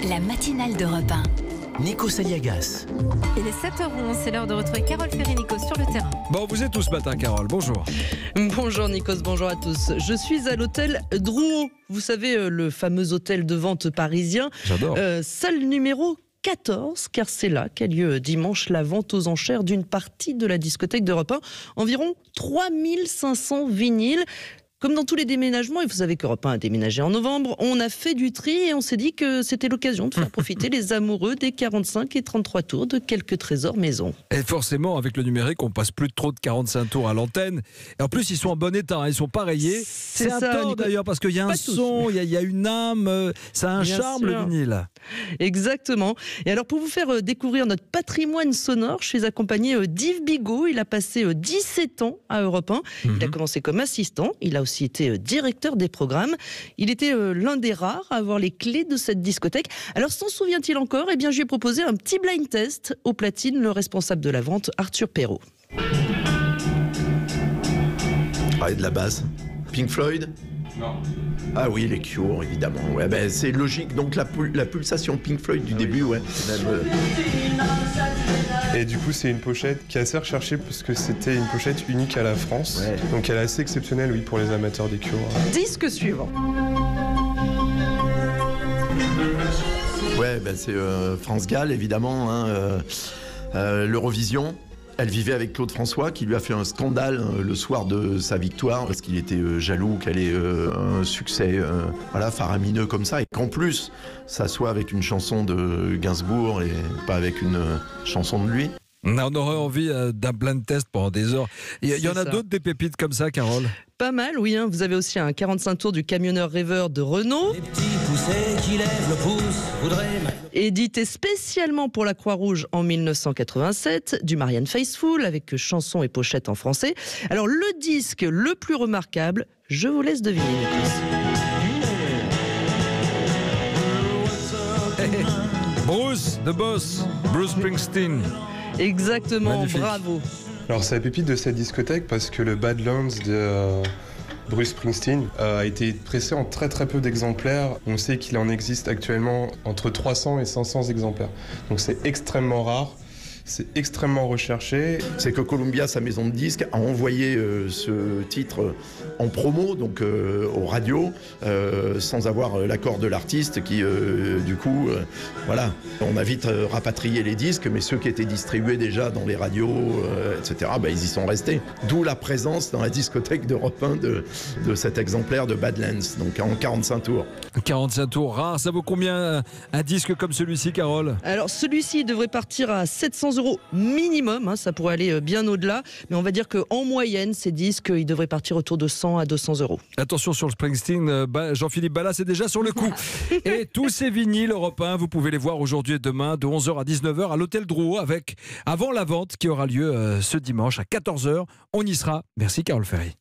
La matinale d'Europe 1. Nico Saliagas. Il est 7h11, c'est l'heure de retrouver Carole Ferry-Nikos sur le terrain. Bon, vous êtes où ce matin, Carole? Bonjour. Bonjour Nikos, bonjour à tous. Je suis à l'hôtel Drouot. Vous savez, le fameux hôtel de vente parisien. J'adore. Salle numéro 14, car c'est là qu'a lieu dimanche la vente aux enchères d'une partie de la discothèque d'Europe 1. Environ 3500 vinyles. Comme dans tous les déménagements, et vous savez qu'Europe 1 a déménagé en novembre, on a fait du tri et on s'est dit que c'était l'occasion de faire profiter les amoureux des 45 et 33 tours de quelques trésors maison. Et forcément, avec le numérique, on passe plus trop de 45 tours à l'antenne. Et en plus, ils sont en bon état, hein, ils sont pas rayés. C'est un ça, tort d'ailleurs, parce qu'il y a un Pas tous. son, il y a une âme, ça a un Bien charme, sûr. le vinyle. Exactement. Et alors pour vous faire découvrir notre patrimoine sonore, je suis accompagné d'Yves Bigot. Il a passé 17 ans à Europe 1. Il a commencé comme assistant. Il a aussi été directeur des programmes. Il était l'un des rares à avoir les clés de cette discothèque. Alors s'en souvient-il encore? Eh bien je lui ai proposé un petit blind test. Au platine, le responsable de la vente, Arthur Perrault. Parler de la base. Pink Floyd? Non. Ah oui, les Cure, évidemment. Ouais, ben, c'est logique. Donc la pulsation Pink Floyd du début, ouais. Même, Et du coup, c'est une pochette qui est assez recherchée parce que c'était une pochette unique à la France. Ouais. Donc elle est assez exceptionnelle, oui, pour les amateurs des Cure. Disque suivant. ouais, ben, c'est France Gall, évidemment. Hein, l'Eurovision. Elle vivait avec Claude François, qui lui a fait un scandale le soir de sa victoire, parce qu'il était jaloux qu'elle ait un succès faramineux comme ça, et qu'en plus, ça soit avec une chanson de Gainsbourg et pas avec une chanson de lui. On aurait envie d'un blind test pendant des heures. Il y en a ça. d'autres, des pépites comme ça, Carole? Pas mal, oui. Hein. Vous avez aussi un 45 tours du camionneur rêveur de Renault. Édité spécialement pour la Croix-Rouge en 1987, du Marianne Faithfull avec chansons et pochettes en français. Alors le disque le plus remarquable, je vous laisse deviner, Nikos. Bruce, The Boss, Bruce Springsteen. Exactement, Magnifique. bravo. Alors c'est la pépite de cette discothèque parce que le Badlands de Bruce Springsteen a été pressé en très très peu d'exemplaires. On sait qu'il en existe actuellement entre 300 et 500 exemplaires. Donc c'est extrêmement rare. C'est extrêmement recherché. C'est que Columbia, sa maison de disques, a envoyé ce titre en promo, donc aux radios, sans avoir l'accord de l'artiste qui, du coup, voilà. On a vite rapatrié les disques, mais ceux qui étaient distribués déjà dans les radios, etc., ils y sont restés. D'où la présence dans la discothèque d'Europe 1 de cet exemplaire de Badlands, donc en 45 tours. 45 tours rares, ça vaut combien un disque comme celui-ci, Carole? Alors celui-ci devrait partir à 700 € minimum, hein, ça pourrait aller bien au-delà, mais on va dire qu'en moyenne, ces disques, ils devraient partir autour de 100 à 200 €. Attention sur le Springsteen, Jean-Philippe Ballas est déjà sur le coup. Et tous ces vinyles Europe 1, vous pouvez les voir aujourd'hui et demain de 11h à 19h à l'hôtel Drouot avant la vente qui aura lieu ce dimanche à 14h. On y sera. Merci Carole Ferry.